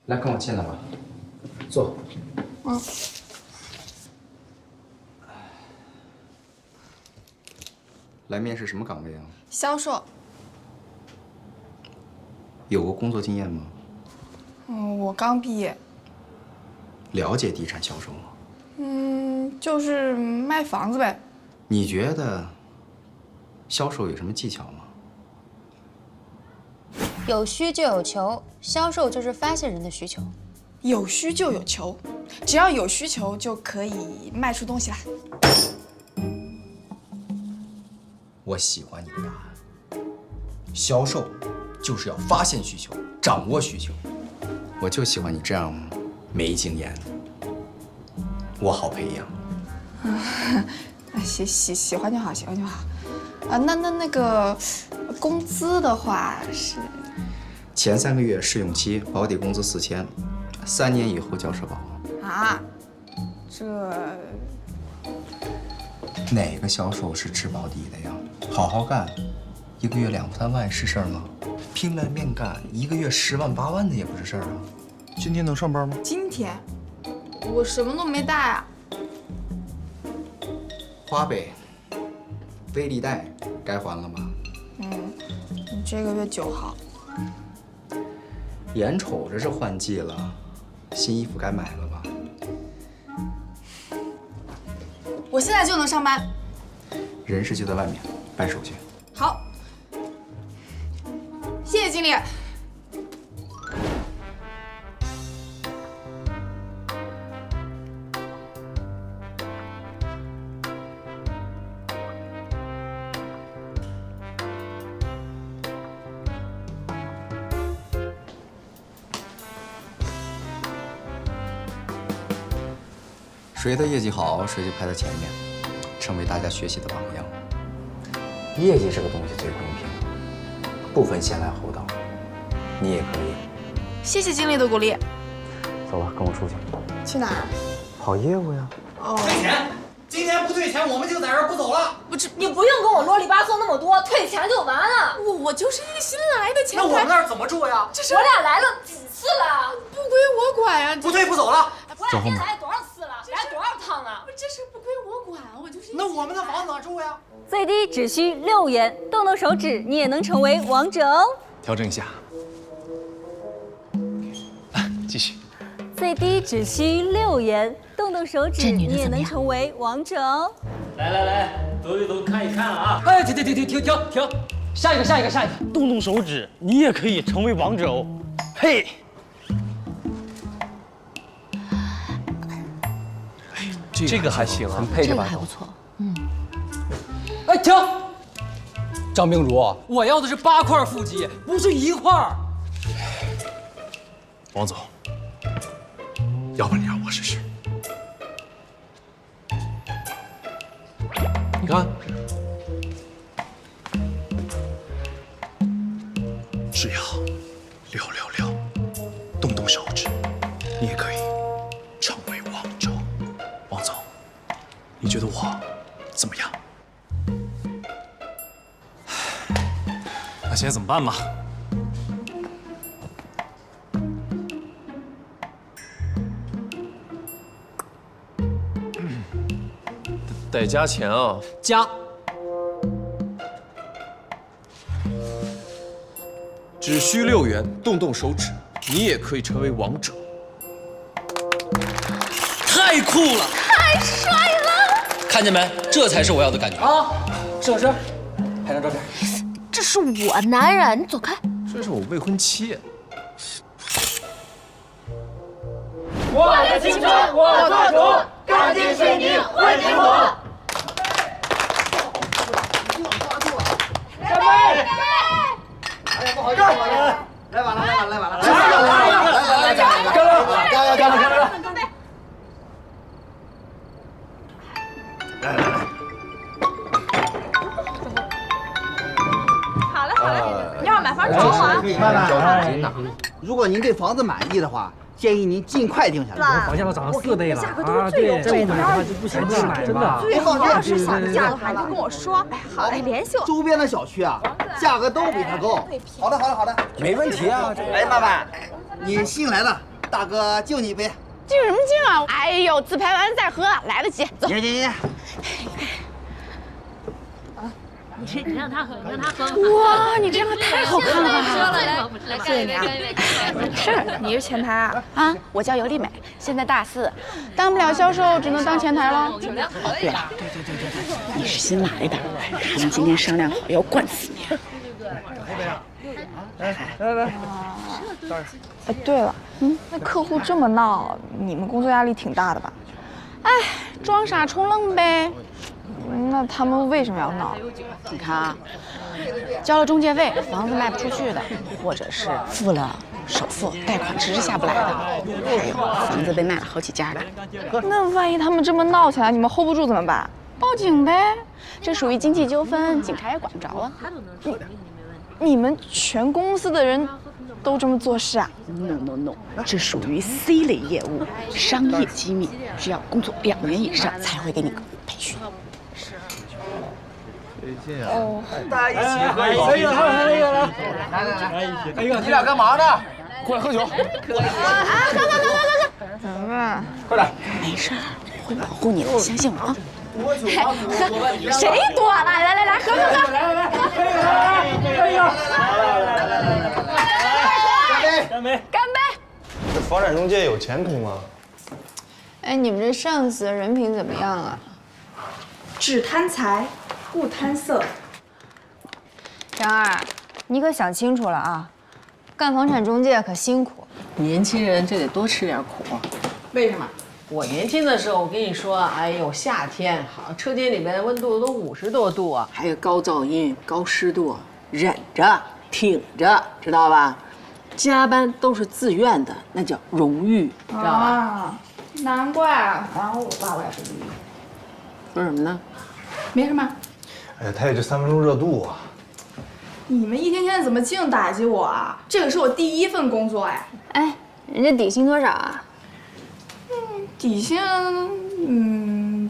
来，跟我进来吧，坐。嗯。来面试什么岗位啊？销售。有过工作经验吗？我刚毕业。了解地产销售吗？就是卖房子呗。你觉得销售有什么技巧吗？有需就有求，销售就是发现人的需求。有需就有求，只要有需求就可以卖出东西来。我喜欢你的答案。销售就是要发现需求，掌握需求。我就喜欢你这样没经验的，我好培养。喜欢就好，喜欢就好。那个工资的话是？前3个月试用期，保底工资4000，3年以后交社保。啊？这哪个销售是吃保底的呀？好好干，1个月2、3万是事儿吗？拼了命干，1个月10万8万的也不是事儿啊。今天能上班吗？今天我什么都没带啊。花呗、微粒贷该还了吗？你这个月9号。眼瞅着是换季了，新衣服该买了吧？我现在就能上班。人事就在外面办手续。好，谢谢经理。谁的业绩好，谁就排在前面，成为大家学习的榜样。业绩这个东西最公平，不分先来后到，你也可以。谢谢经理的鼓励。走吧，跟我出去。去哪儿？跑业务呀。退钱！今天不退钱，我们就在这儿不走了。你不用跟我啰里吧嗦那么多，退钱就完了。我就是一个新来的前台。那我们那儿怎么住呀？我俩来了几次了？不归我管呀。不退不走了。我俩天来多少次了？来多少趟了？这事不归我管，我就是。那我们的房子哪住呀？最低只需6元，动动手指，你也能成为王者哦。调整一下，继续。最低只需6元，动动手指，你也能成为王者哦。来，走一走，看一看啊！哎，停！下一个，动动手指，你也可以成为王者哦。嘿，这个还行啊，很配这把刀。还不错。哎，停！张冰茹，我要的是8块腹肌，不是1块。王总，要不你让我试试？你看，只要666，动动手指，你也可以成为王者。王总，你觉得我怎么样？那现在怎么办吧？得加钱啊！加。只需6元，动动手指，你也可以成为王者。太酷了！太帅了！看见没？这才是我要的感觉啊！摄影师，拍张照片。这是我男人，你走开。这是我未婚妻。我的青春我做主，钢筋水泥混凝土。干杯！哎呀，不好意思，来晚了。干了！好嘞，一会儿买房找我啊。慢慢，如果您对房子满意的话，建议您尽快定下来。房价都涨了4倍了啊！对，这种的话就不想买吧。别放要是想嫁的话，你就跟我说。哎，好，哎，联系我。周边的小区啊，价格都比它高。好的，没问题啊。哎，曼曼，你新来的，大哥敬你一杯。敬什么敬啊？哎呦，自拍完再喝，来得及。走。行。你让他喝，你让他喝。哇，你这个太好看了吧！谢谢你啊。是，你是前台啊？啊，我叫尤丽美，现在大4，当不了销售，只能当前台了。对了，你是新来的，他们今天商量好要灌死你。来。哎，对了，那客户这么闹，你们工作压力挺大的吧？哎，装傻充愣呗。那他们为什么要闹？你看啊，交了中介费，房子卖不出去的，或者是付了首付，贷款迟迟下不来的，还有房子被卖了好几家的。那万一他们这么闹起来，你们 hold 不住怎么办？报警呗。这属于经济纠纷，警察也管不着啊。你们全公司的人都这么做事啊 ？No， 这属于 C 类业务，商业机密，需要工作2年以上才会给你培训。哦，大家一起喝一口。可以了，来，你俩干嘛呢？过来喝酒。可以啊！喝！怎么办？快点。没事儿，我会保护你的，相信我啊。谁躲了？来，喝！干杯！这房产中介有前途吗？哎，你们这上司人品怎么样啊？只贪财，不贪色。张二，你可想清楚了啊！干房产中介可辛苦。年轻人就得多吃点苦。为什么？我年轻的时候，我跟你说，哎呦，夏天好，车间里边温度都50多度啊，还有高噪音、高湿度，忍着、挺着，知道吧？加班都是自愿的，那叫荣誉，知道吧？啊，难怪，然后我爸也是这样。说什么呢？没什么。哎呀，他也就3分钟热度啊！你们一天天怎么净打击我啊？这个是我第1份工作哎。哎，人家底薪多少啊？底薪，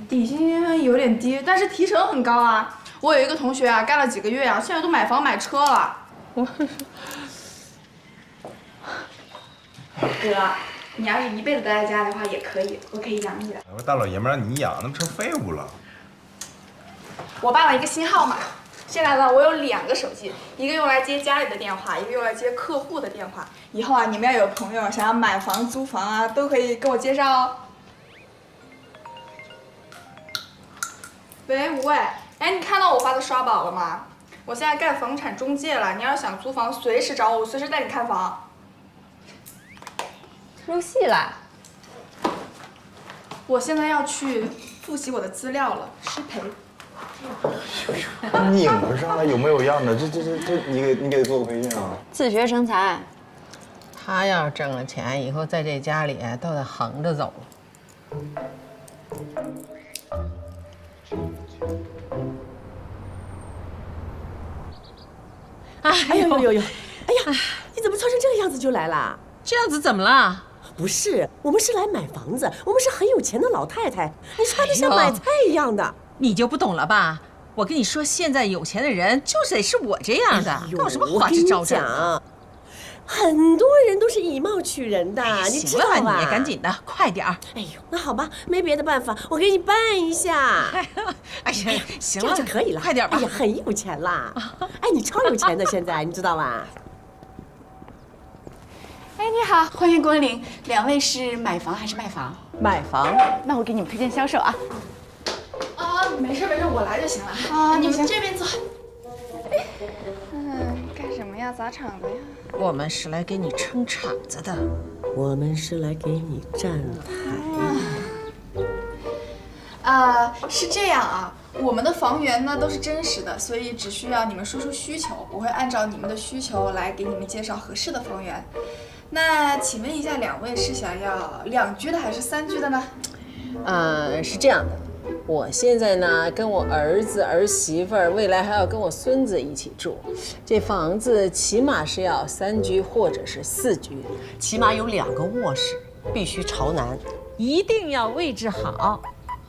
底薪有点低，但是提成很高啊。我有一个同学啊，干了几个月啊，现在都买房买车了。哥，你要是一辈子待在家里的话也可以，我可以养你的。我说大老爷们让你养，那不成废物了？我办了一个新号码，现在呢，我有2个手机，一个用来接家里的电话，一个用来接客户的电话。以后啊，你们要有朋友想要买房、租房啊，都可以跟我介绍哦。喂，吴伟，哎，你看到我发的刷宝了吗？我现在干房产中介了，你要是想租房，随时找我，我随时带你看房。入戏啦！我现在要去复习我的资料了，失陪。拧不上来，有模有样的，这，你给他做个培训啊！自学成才。他要是挣了钱，以后在这家里都得横着走。哎呦，哎呀，你怎么穿成这个样子就来了？这样子怎么了？不是，我们是来买房子，我们是很有钱的老太太，你穿的像买菜一样的，你就不懂了吧？我跟你说，现在有钱的人就得是我这样的，搞什么花枝招展啊？很多人都是以貌取人的，你知道吧？行了，你也赶紧的，快点儿。哎呦，那好吧，没别的办法，我给你办一下。哎呀，行了，这样就可以了，快点吧。哎呀，很有钱啦！哎，你超有钱的，现在你知道吧？哎，你好，欢迎光临。2位是买房还是卖房？买房。那我给你们推荐销售啊。啊，没事，我来就行了。啊，你们这边坐。干什么呀？砸场子呀？我们是来给你撑场子的。我们是来给你站台。是这样啊，我们的房源呢都是真实的，所以只需要你们说出需求，我会按照你们的需求来给你们介绍合适的房源。那请问一下，2位是想要2居的还是3居的呢？是这样的，我现在呢跟我儿子儿媳妇儿，未来还要跟我孙子一起住，这房子起码是要3居或者是4居，起码有2个卧室，必须朝南，一定要位置好。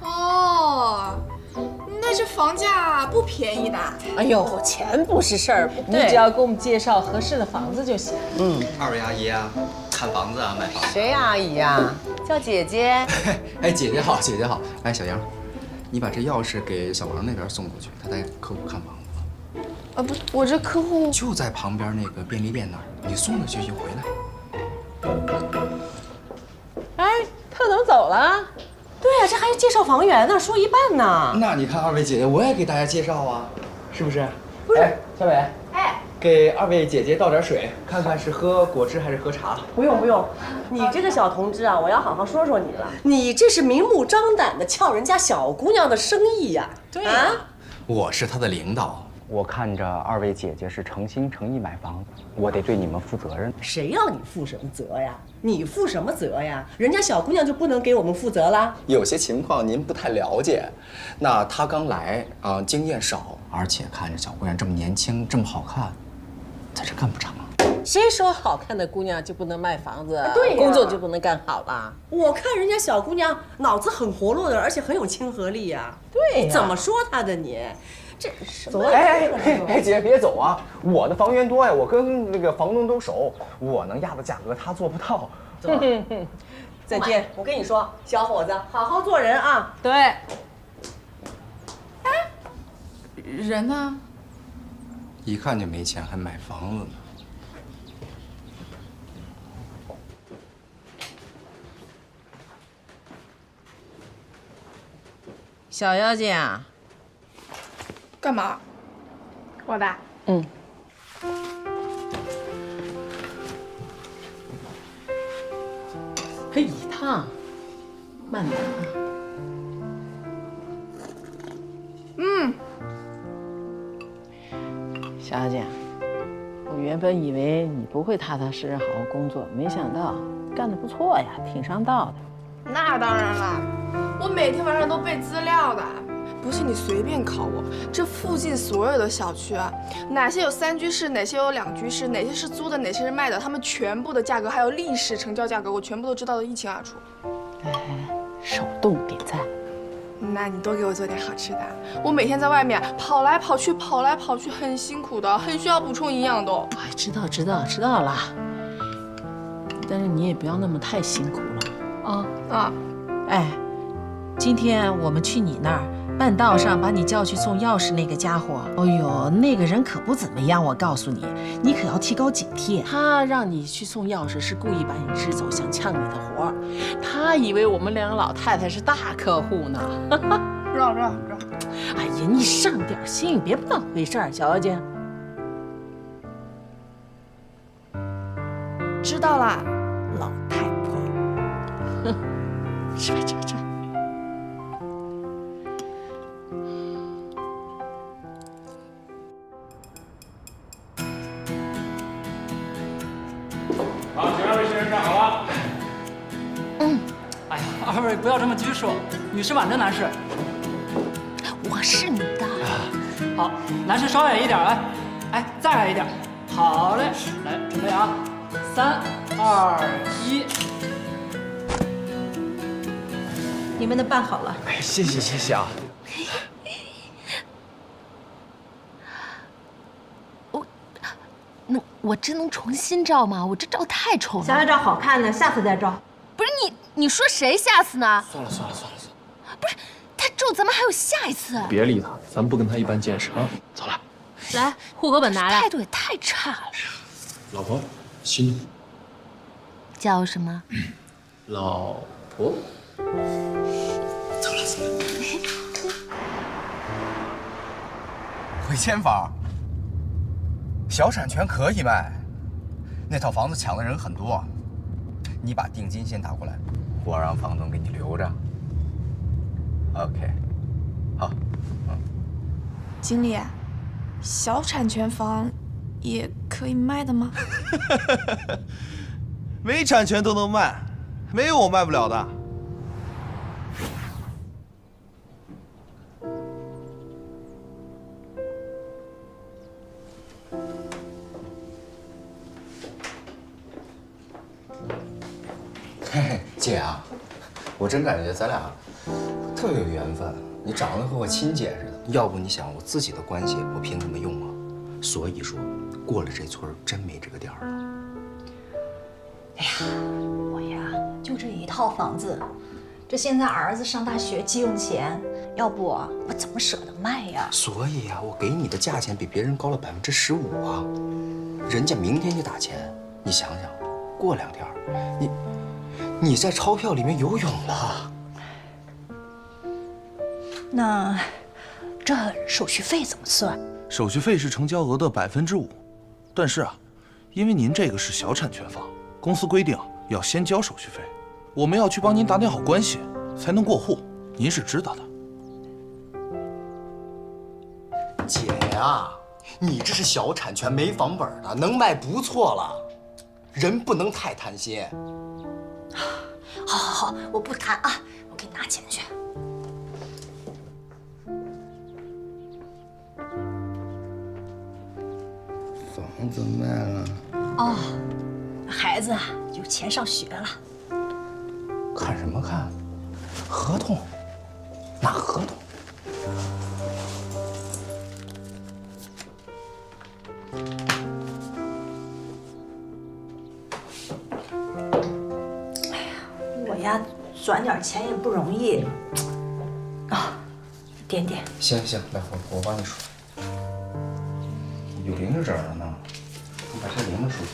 哦，那这房价不便宜的。哎呦，钱不是事儿，你只要给我们介绍合适的房子就行。二位阿姨啊，看房子啊，买房子。谁呀，阿姨呀？叫姐姐。哎，姐姐好，姐姐好。哎，小杨，你把这钥匙给小王那边送过去，他带客户看房子。不，我这客户就在旁边那个便利店那儿，你送过去就回来。哎，他怎么走了？对呀，这还介绍房源呢，说一半呢。那你看二位姐姐，我也给大家介绍啊，是不是？不是，哎，小伟，哎，给二位姐姐倒点水，看看是喝果汁还是喝茶。不用不用，你这个小同志啊，我要好好说说你了。你这是明目张胆的撬人家小姑娘的生意呀！对呀，我是她的领导。我看着二位姐姐是诚心诚意买房，我得对你们负责任。谁要你负什么责呀？你负什么责呀？人家小姑娘就不能给我们负责啦？有些情况您不太了解。那她刚来啊，经验少，而且看着小姑娘这么年轻，这么好看，在这干不成。谁说好看的姑娘就不能卖房子？对，工作就不能干好了？我看人家小姑娘脑子很活络的，而且很有亲和力呀。对，怎么说她的你？这什么？哎，姐姐别走啊！我的房源多呀，我跟那个房东都熟，我能压的价格他做不到。再见！我跟你说，小伙子，好好做人啊！对。哎，人呢？一看就没钱，还买房子呢。小妖精啊。干嘛？我的。这一趟，慢点啊。小妖精，我原本以为你不会踏踏实实好好工作，没想到干得不错呀，挺上道的。那当然了，我每天晚上都背资料的。不信你随便考我，这附近所有的小区啊，哪些有3居室，哪些有2居室，哪些是租的，哪些是卖的，他们全部的价格还有历史成交价格，我全部都知道的一清二楚。哎，手动点赞。那你多给我做点好吃的，我每天在外面跑来跑去，很辛苦的，很需要补充营养的。哎，知道了。但是你也不要那么太辛苦了啊。哎，今天我们去你那儿。半道上把你叫去送钥匙那个家伙，哎呦，那个人可不怎么样，我告诉你，你可要提高警惕。他让你去送钥匙，是故意把你支走，想抢你的活儿。他以为我们2个老太太是大客户呢。绕。哎呀，你上点心，别不当回事儿，小妖精。知道啦，老太婆。哼，吃。好，请2位先生站好了。哎呀，2位不要这么拘束，女士挽着男士。我是你的。好，男士稍远一点，哎，再矮一点。好嘞，来，准备啊，3、2、1。你们的办好了。哎，谢谢啊。我真能重新照吗？我这照太丑了。想要照好看的，下次再照。不是你说谁下次呢？算了。不是他咒咱们还有下一次。别理他，咱不跟他一般见识啊。走了。来，户口本拿来。态度也太差了。老婆，新。叫什么？老婆。走了。回迁房。小产权可以卖，那套房子抢的人很多，你把定金先打过来，我让房东给你留着。OK， 好，经理，小产权房也可以卖的吗？没产权都能卖，没有我卖不了的。姐啊，我真感觉咱俩特别有缘分，你长得和我亲姐似的。要不你想我自己的关系，我凭什么用啊？所以说，过了这村真没这个店了。哎呀，我呀就这一套房子，这现在儿子上大学急用钱，要不我怎么舍得卖呀？所以啊，我给你的价钱比别人高了15%啊，人家明天就打钱，你想想，过2天，你在钞票里面游泳了。那这手续费怎么算？手续费是成交额的5%，但是啊，因为您这个是小产权房，公司规定要先交手续费，我们要去帮您打点好关系，才能过户，您是知道的。姐呀，你这是小产权没房本的，能卖不错了，人不能太贪心。好，我不贪啊，我给你拿钱去。房子卖了。哦，孩子有钱上学了。看什么看？合同？哪合同？我呀，赚点钱也不容易啊，点点。行，来，我帮你数。有零着了呢，我把这零数上。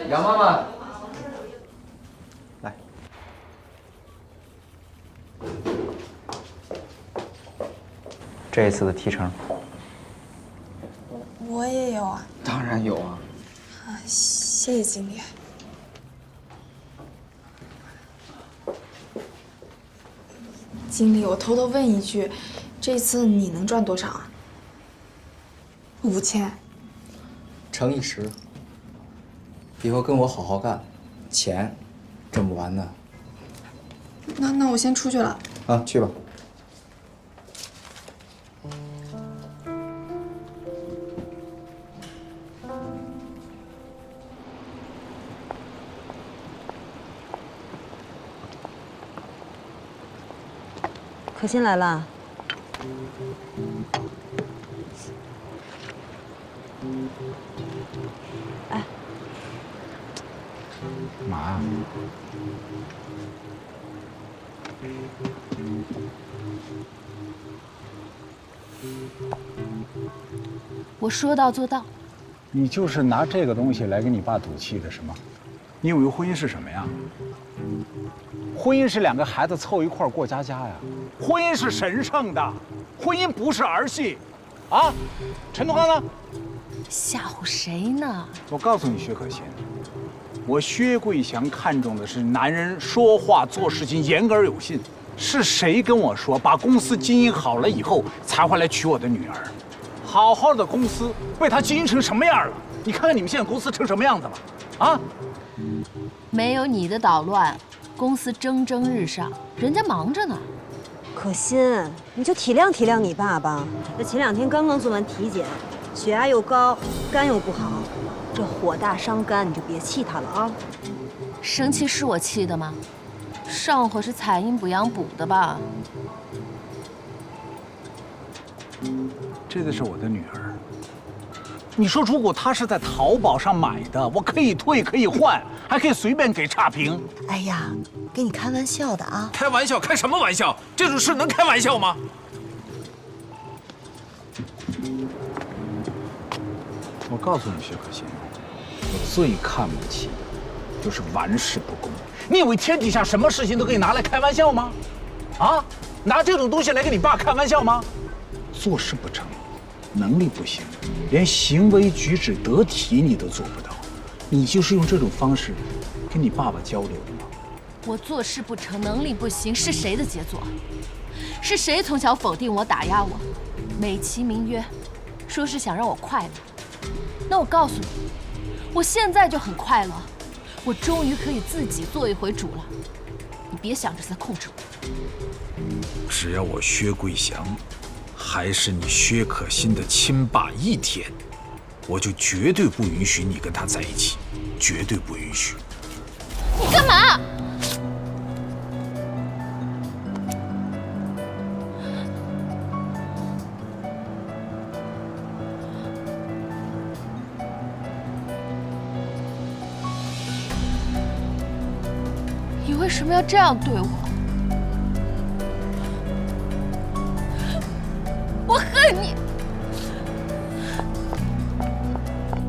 杨妈妈，来，这一次的提成，我也有啊。当然有啊。谢谢经理。经理，我偷偷问一句，这次你能赚多少啊？5000。乘以10。以后跟我好好干，钱挣不完的。那我先出去了。啊，去吧。可心来了。哎，干嘛呀？我说到做到。你就是拿这个东西来跟你爸赌气的是吗？你以为婚姻是什么呀？婚姻是2个孩子凑一块过家家呀，婚姻是神圣的，婚姻不是儿戏，啊？陈东刚呢？吓唬谁呢？我告诉你，薛可欣，我薛桂祥看重的是男人说话做事情言而有信。是谁跟我说把公司经营好了以后才会来娶我的女儿？好好的公司被他经营成什么样了？你看看你们现在公司成什么样子了？啊？没有你的捣乱，公司蒸蒸日上，人家忙着呢。可心，你就体谅体谅你爸爸。这前2天刚刚做完体检，血压又高，肝又不好，这火大伤肝，你就别气他了啊。生气是我气的吗？上回是采阴补阳补的吧？这个是我的女儿。你说，如果她是在淘宝上买的，我可以退，可以换，还可以随便给差评。哎呀，跟你开玩笑的啊！开玩笑？开什么玩笑？这种事能开玩笑吗？我告诉你，薛可欣，我最看不起的就是玩世不恭。你以为天底下什么事情都可以拿来开玩笑吗？啊，拿这种东西来跟你爸开玩笑吗？做事不成，能力不行，连行为举止得体你都做不到，你就是用这种方式跟你爸爸交流的吗？我做事不成，能力不行，是谁的杰作？是谁从小否定我、打压我，美其名曰说是想让我快乐？那我告诉你，我现在就很快乐，我终于可以自己做一回主了。你别想着再控制我。只要我薛桂祥还是你薛可欣的亲爸一天，我就绝对不允许你跟他在一起，绝对不允许。你干嘛？你为什么要这样对我？我恨你！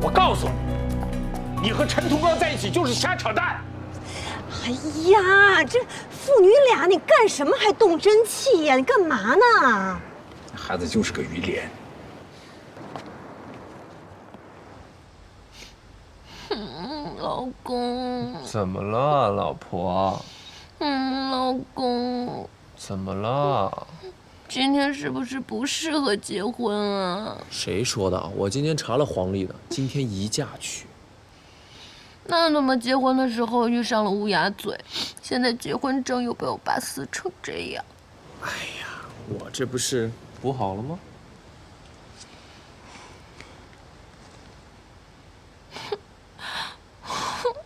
我告诉你，你和陈同刚在一起就是瞎扯淡。哎呀，这父女俩你干什么还动真气呀？你干嘛呢？孩子就是个鱼莲。老公。怎么了，老婆？老公。怎么了？今天是不是不适合结婚啊？谁说的？我今天查了黄历的，今天宜嫁娶。那怎么结婚的时候遇上了乌鸦嘴，现在结婚证又被我爸撕成这样？哎呀，我这不是补好了吗？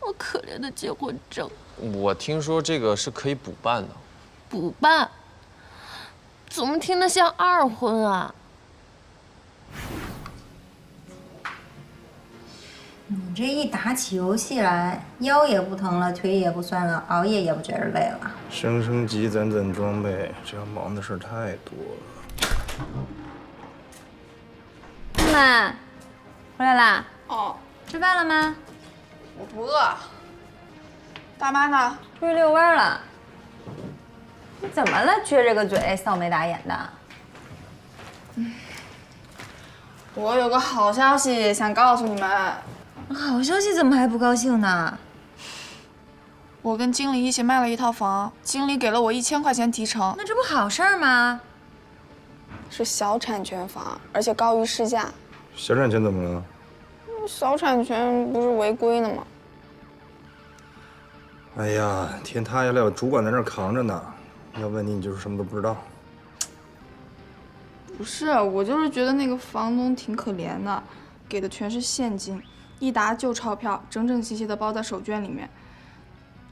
我可怜的结婚证。我听说这个是可以补办的。补办？怎么听得像二婚啊？你这一打起游戏来，腰也不疼了，腿也不酸了，熬夜也不觉得累了。升升级，攒攒装备，这样忙的事太多了。妈，回来啦？哦，吃饭了吗？我不饿。大妈呢？出去遛弯了。你怎么了？撅着个嘴，臊眉打眼的。我有个好消息想告诉你们。好消息怎么还不高兴呢？我跟经理一起卖了一套房，经理给了我1000块钱提成。那这不好事儿吗？是小产权房，而且高于市价。小产权怎么了？小产权不是违规的吗？哎呀，天塌下来，我主管在那儿扛着呢。要问你，你就是什么都不知道。不是，我就是觉得那个房东挺可怜的，给的全是现金，一沓旧钞票，整整齐齐的包在手绢里面，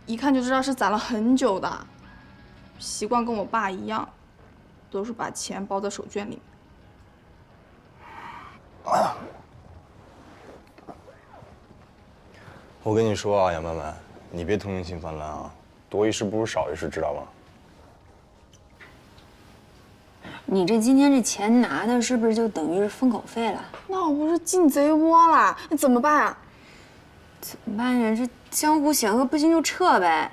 一看就知道是攒了很久的。习惯跟我爸一样，都是把钱包在手绢里面。我跟你说啊，杨曼曼，你别同情心泛滥啊，多一事不如少一事，知道吗？你这今天这钱拿的是不是就等于是封口费了？那我不是进贼窝了，那怎么办啊？怎么办呀？这江湖险恶，不行就撤呗。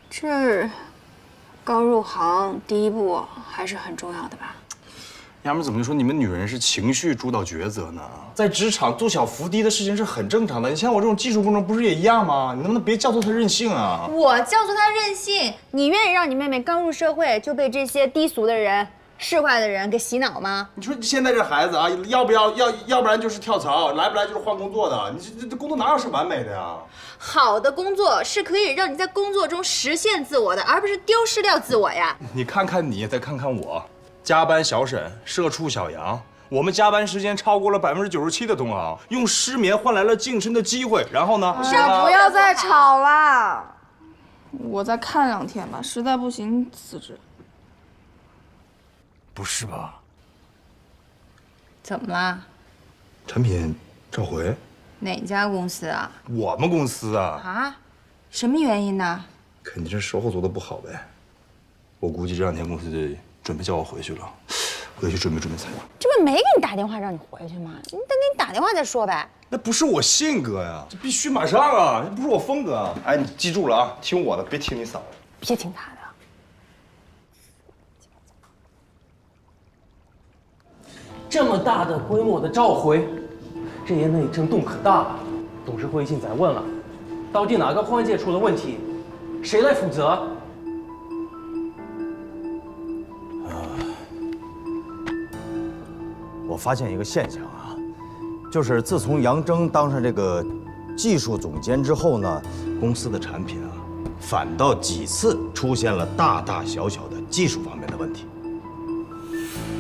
这刚入行第一步还是很重要的吧？丫们怎么就说你们女人是情绪主导抉择呢？在职场做小伏低的事情是很正常的。你像我这种技术工种不是也一样吗？你能不能别叫做她任性啊？我叫做她任性，你愿意让你妹妹刚入社会就被这些低俗的人、市侩的人给洗脑吗？你说现在这孩子啊，要不然就是跳槽，来不来就是换工作的。你这工作哪有是完美的呀？好的工作是可以让你在工作中实现自我的，而不是丢失掉自我呀。你看看你，再看看我。加班小沈，社畜小杨，我们加班时间超过了97%的同行，用失眠换来了晋升的机会。然后呢？不要再吵了，我再看2天吧，实在不行辞职。不是吧？怎么啦？产品召回？哪家公司啊？我们公司啊。啊？什么原因呢？肯定是售后做的不好呗。我估计这2天公司准备叫我回去了，我得去准备材料。这不没给你打电话让你回去吗？你等给你打电话再说呗。那不是我性格呀，这必须马上啊，这不是我风格啊。哎，你记住了啊，听我的，别听你嫂子。别听他的。这么大的规模的召回，这业内震动可大了。董事会已经在问了，到底哪个环节出了问题，谁来负责？我发现一个现象啊，就是自从杨铮当上这个技术总监之后呢，公司的产品啊，反倒几次出现了大大小小的技术方面的问题。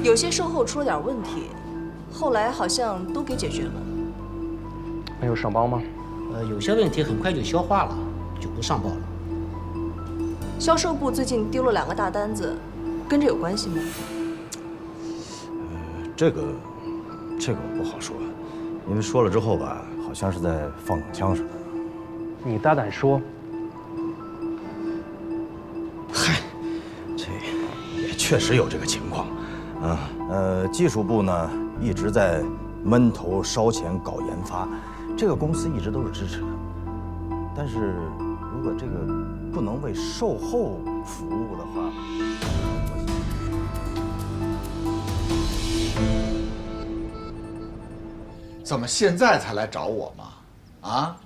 有些售后出了点问题，后来好像都给解决了。没有上报吗？有些问题很快就消化了，就不上报了。销售部最近丢了2个大单子，跟这有关系吗？这个我不好说，因为说了之后吧，好像是在放冷枪似的。你大胆说。嗨，这也确实有这个情况，技术部呢一直在闷头烧钱搞研发，这个公司一直都是支持的。但是如果这个不能为售后服务的话，怎么现在才来找我嘛？啊，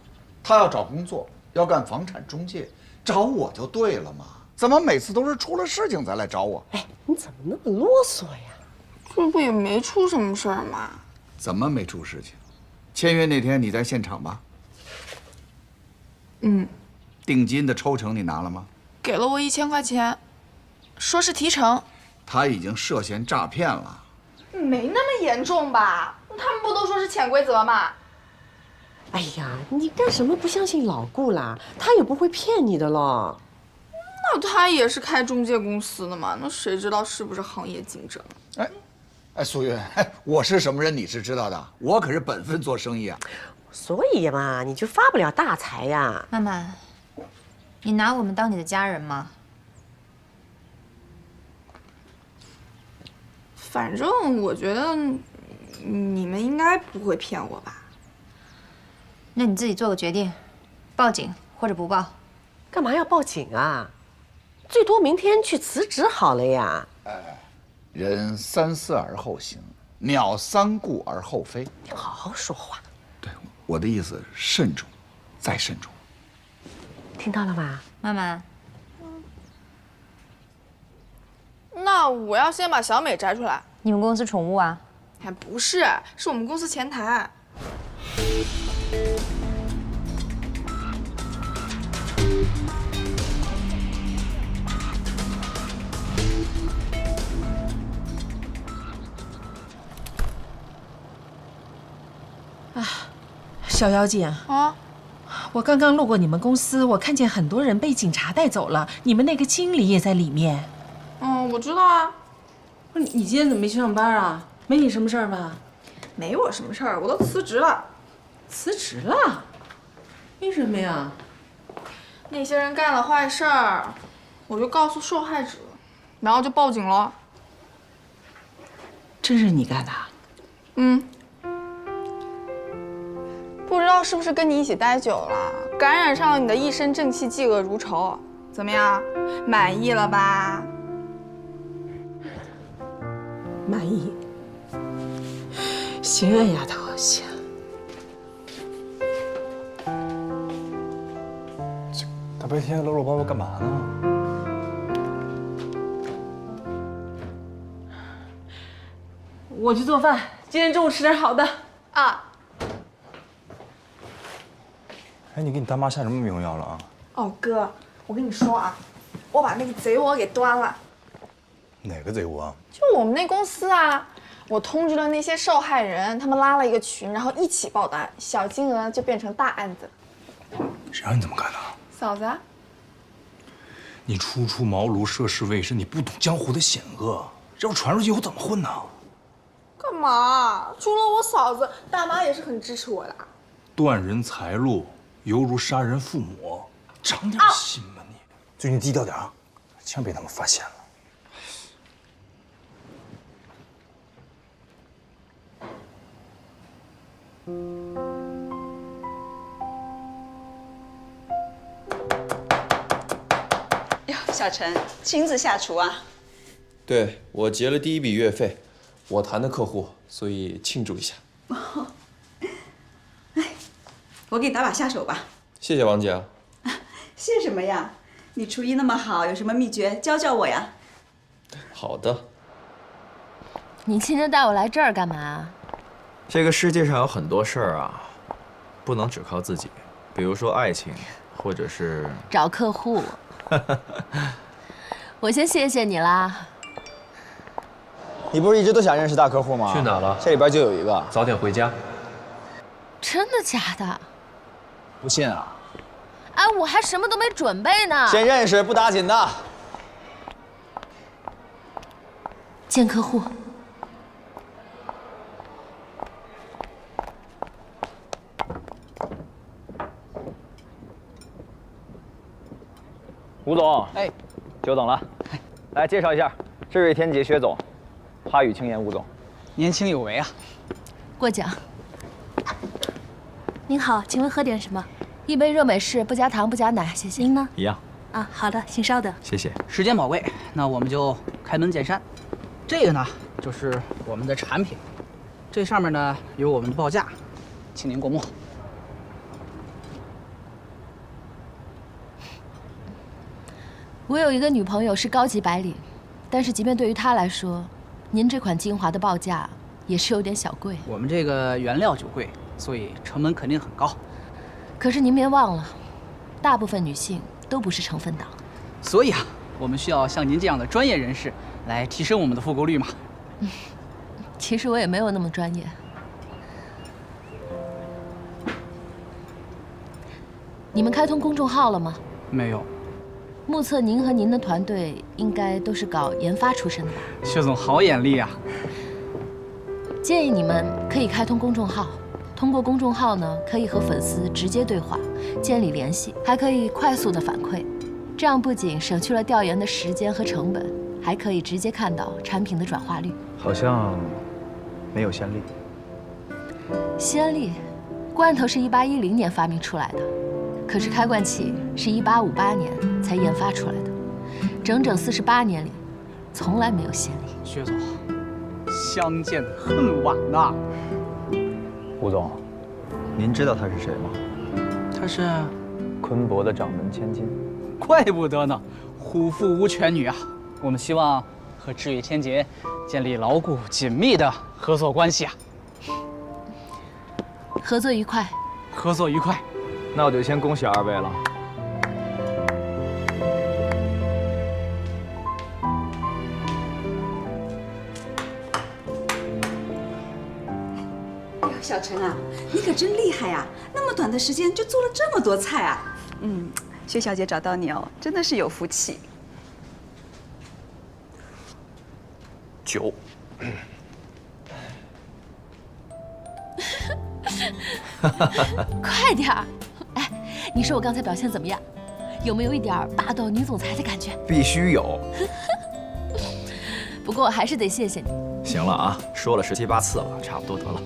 他要找工作，要干房产中介，找我就对了嘛。怎么每次都是出了事情才来找我？哎，你怎么那么啰嗦呀？这不也没出什么事儿吗？怎么没出事情？签约那天你在现场吧？嗯。定金的抽成你拿了吗？给了我1000块钱，说是提成。他已经涉嫌诈骗了。没那么严重吧？他们不都说是潜规则吗？哎呀，你干什么不相信老顾啦？他也不会骗你的了。那他也是开中介公司的嘛，那谁知道是不是行业竞争？哎，苏云，我是什么人你是知道的，我可是本分做生意啊。所以嘛，你就发不了大财呀。曼曼，你拿我们当你的家人吗？反正我觉得你们应该不会骗我吧？那你自己做个决定，报警或者不报。干嘛要报警啊？最多明天去辞职好了呀。人三思而后行，鸟三顾而后飞。你好好说话。对，我的意思慎重，再慎重。听到了吧，曼曼？那我要先把小美摘出来。你们公司宠物啊？还不是，是我们公司前台。小妖精啊，我刚刚路过你们公司，我看见很多人被警察带走了，你们那个经理也在里面。嗯，我知道啊。不是你今天怎么没去上班啊？没你什么事儿吧？没我什么事儿，我都辞职了。辞职了？为什么呀？那些人干了坏事儿，我就告诉受害者，然后就报警了。真是你干的？嗯。不知道是不是跟你一起待久了，感染上了你的一身正气，嫉恶如仇。怎么样，满意了吧？满意。行啊，丫头，行。大白天搂搂抱抱干嘛呢？我去做饭，今天中午吃点好的啊。哎，你给你大妈下什么迷魂药了啊？哦，哥，我跟你说啊，我把那个贼窝给端了。哪个贼窝？就我们那公司啊，我通知了那些受害人，他们拉了一个群，然后一起报单，小金额就变成大案子。谁让你这么干的？嫂子，你初出茅庐，涉世未深，你不懂江湖的险恶，这要传出去以后怎么混呢？干嘛？除了我嫂子，大妈也是很支持我的。断人财路，犹如杀人父母，长点心吧你。最近低调点啊，千万别让他们发现了。哟，小陈亲自下厨啊？对，我结了第一笔月费，我谈的客户，所以庆祝一下。我给你打把下手吧。谢谢王姐。谢什么呀？你厨艺那么好，有什么秘诀教教我呀？好的。你今天带我来这儿干嘛？这个世界上有很多事儿啊，不能只靠自己，比如说爱情，或者是找客户。我先谢谢你啦。你不是一直都想认识大客户吗？去哪了？这里边就有一个。早点回家。真的假的？不信啊？哎，我还什么都没准备呢。先认识，不打紧的。见客户。吴总，哎，久等了。来介绍一下，这是天杰薛总，花语青年吴总，年轻有为啊。过奖。您好，请问喝点什么？一杯热美式，不加糖，不加奶，谢谢。您呢？一样。啊，好的，请稍等。谢谢。时间宝贵，那我们就开门见山。这个呢，就是我们的产品，这上面呢有我们的报价，请您过目。我有一个女朋友是高级白领，但是即便对于她来说，您这款精华的报价也是有点小贵。我们这个原料就贵，所以成本肯定很高。可是您别忘了，大部分女性都不是成分党。所以啊，我们需要像您这样的专业人士来提升我们的复购率嘛。其实我也没有那么专业。你们开通公众号了吗？没有。目测您和您的团队应该都是搞研发出身的吧？薛总好眼力啊！建议你们可以开通公众号，通过公众号呢，可以和粉丝直接对话，建立联系，还可以快速的反馈。这样不仅省去了调研的时间和成本，还可以直接看到产品的转化率。好像没有先例。先例，罐头是1810年发明出来的。可是开罐器是1858年才研发出来的，整整48年里，从来没有先例。薛总，相见恨晚呐。吴总，您知道他是谁吗？他是昆博的掌门千金。怪不得呢，虎父无犬女啊。我们希望和知遇天杰建立牢固紧密的合作关系啊。合作愉快。合作愉快。那我就先恭喜二位了。哎呦，小陈啊，你可真厉害呀！那么短的时间就做了这么多菜啊！薛小姐找到你哦，真的是有福气。酒。快点儿！哎，你说我刚才表现怎么样？有没有一点霸道女总裁的感觉？必须有。不过我还是得谢谢你。行了啊，说了17、18次了，差不多得了。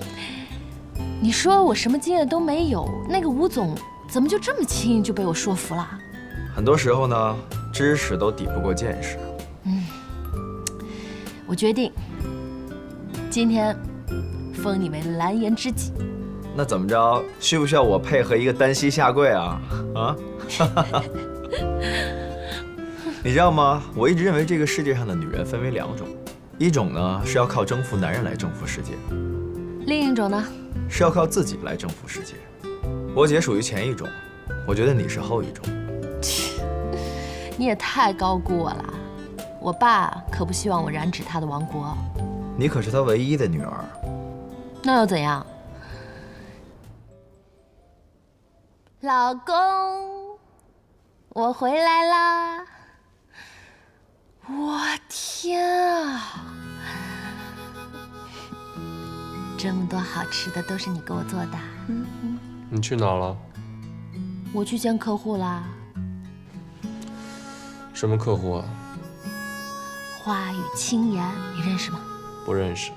你说我什么经验都没有，那个吴总怎么就这么轻易就被我说服了？很多时候呢，知识都抵不过见识。我决定今天封你为蓝颜知己。那怎么着？需不需要我配合一个单膝下跪啊？啊？你知道吗？我一直认为这个世界上的女人分为2种，一种呢是要靠征服男人来征服世界，另一种呢是要靠自己来征服世界。我姐属于前一种，我觉得你是后一种。你也太高估我了，我爸可不希望我染指他的王国。你可是他唯一的女儿。那又怎样？老公，我回来啦！我天啊，这么多好吃的都是你给我做的。你去哪了？我去见客户啦。什么客户啊？花语青言，你认识吗？不认识。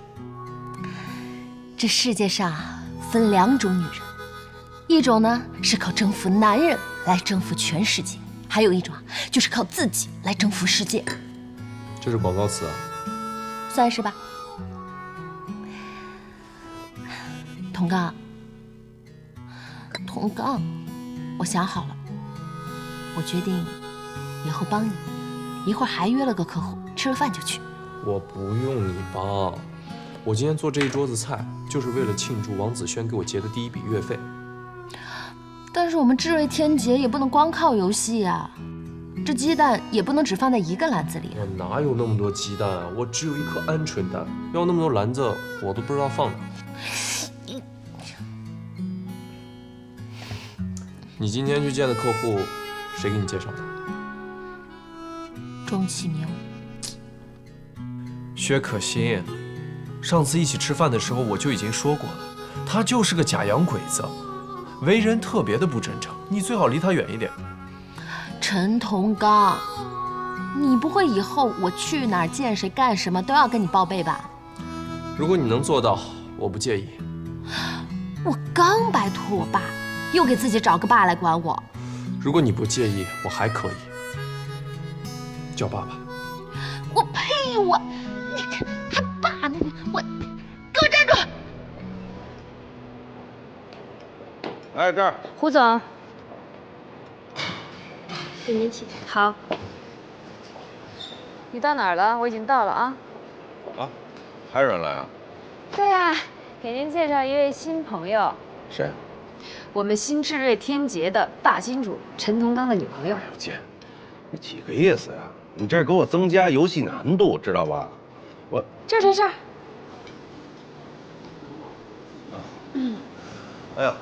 这世界上分2种女人，一种呢是靠征服男人来征服全世界，还有一种就是靠自己来征服世界。这是广告词啊？算是吧。童刚，童刚，我想好了，我决定以后帮你。一会儿还约了个客户，吃了饭就去。我不用你帮，我今天做这一桌子菜，就是为了庆祝王子轩给我结的第一笔月费。但是我们智瑞天劫也不能光靠游戏呀，这鸡蛋也不能只放在一个篮子里。我哪有那么多鸡蛋啊？我只有一颗鹌鹑蛋，要那么多篮子，我都不知道放哪。你今天去见的客户，谁给你介绍的？钟启明。薛可欣，上次一起吃饭的时候我就已经说过了，他就是个假洋鬼子，为人特别的不真诚，你最好离他远一点。陈同刚，你不会以后我去哪儿见谁干什么都要跟你报备吧？如果你能做到，我不介意。我刚摆脱我爸，又给自己找个爸来管我。如果你不介意，我还可以叫爸爸。我呸！我，你看还爸呢，我，给我站住！哎，这儿，胡总，给您请。好。你到哪儿了？我已经到了啊。啊，还有人来啊？对啊，给您介绍一位新朋友。谁？我们新智瑞天劫的大金主陈同刚的女朋友。姐，你几个意思呀？你这给我增加游戏难度，知道吧？我这儿。嗯。哎呦。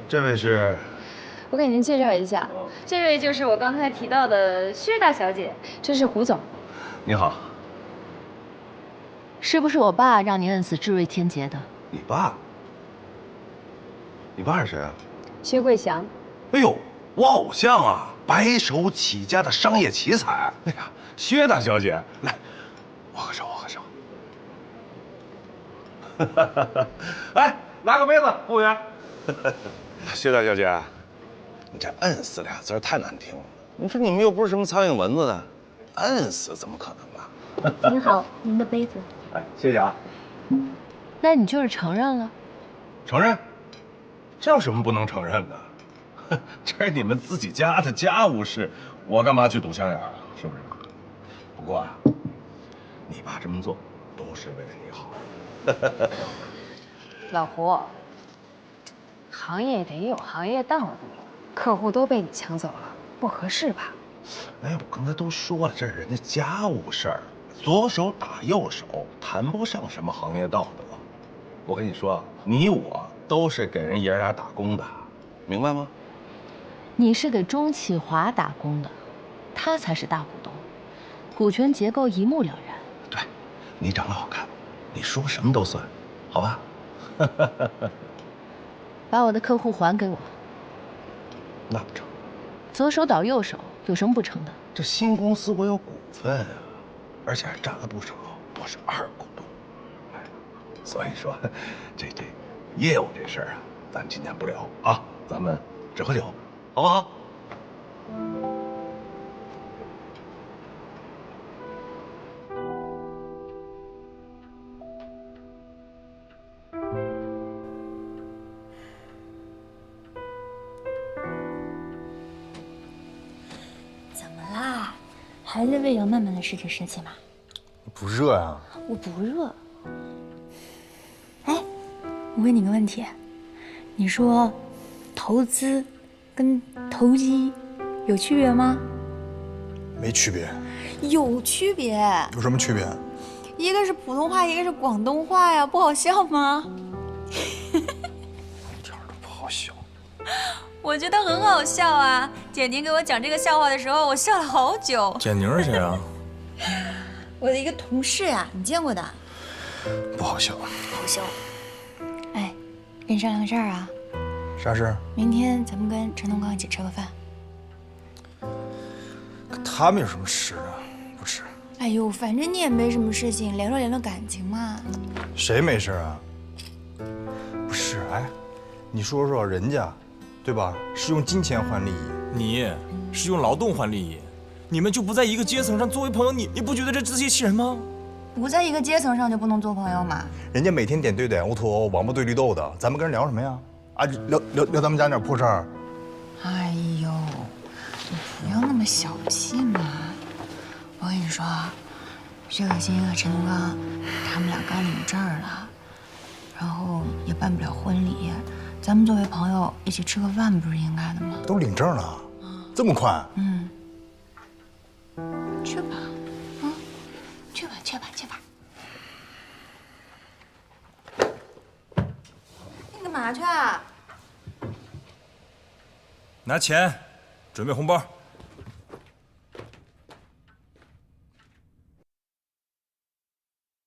这位是？我给您介绍一下，这位就是我刚才提到的薛大小姐，这是胡总。你好。是不是我爸让你摁死智瑞天劫的？你爸？你爸是谁啊？薛贵祥。哎呦，我偶像啊，白手起家的商业奇才。哎呀，薛大小姐，来，握个手，握个手。哎，拿个杯子，服务员。薛大小姐，你这“摁死”俩字太难听了。你说你们又不是什么苍蝇蚊子的，摁死怎么可能啊？您好，您的杯子。哎，谢谢啊。那你就是承认了？承认？这有什么不能承认的？这是你们自己家的家务事，我干嘛去堵枪眼啊？是不是？不过啊，你爸这么做都是为了你好。老胡，行业得有行业道理，客户都被你抢走了，不合适吧？哎，我刚才都说了，这是人家家务事儿，左手打右手，谈不上什么行业道德。我跟你说，你我都是给人爷俩打工的，明白吗？你是给钟启华打工的，他才是大股东，股权结构一目了然。对，你长得好看，你说什么都算，好吧？把我的客户还给我。那不成。左手倒右手，有什么不成的？这新公司我有股份啊，而且还占了不少，我是二股东。哎，所以说，这业务这事儿啊，咱今天不聊啊，咱们只喝酒，好不好？怎么啦？还在为杨曼曼的事情生气吗？不热呀？我不热。哎，我问你个问题，你说投资跟投机有区别吗？没区别。有区别。有什么区别？一个是普通话，一个是广东话呀，不好笑吗？一点都不好笑。我觉得很好笑啊！简宁给我讲这个笑话的时候，我笑了好久。简宁是谁啊？我的一个同事啊，你见过的。不好笑。好笑。哎，跟你商量个事儿啊。啥事儿？明天咱们跟陈同刚一起吃个饭。跟他们有什么事啊？不吃。哎呦，反正你也没什么事情，联络感情嘛。谁没事啊？不是，哎，你说说人家，对吧？是用金钱换利益，你是用劳动换利益，你们就不在一个阶层上。作为朋友，你不觉得这自欺欺人吗？不在一个阶层上就不能做朋友吗？人家每天点对点 O2O， 王八对绿豆的，咱们跟人聊什么呀？啊，聊咱们家那点破事儿。哎呦，你不要那么小气嘛！我跟你说，薛可欣和陈东刚他们俩刚领证了，然后也办不了婚礼，咱们作为朋友一起吃个饭不是应该的吗？都领证了，这么快？嗯，去吧，啊，去吧，去吧，去吧。你干嘛去啊？拿钱，准备红包。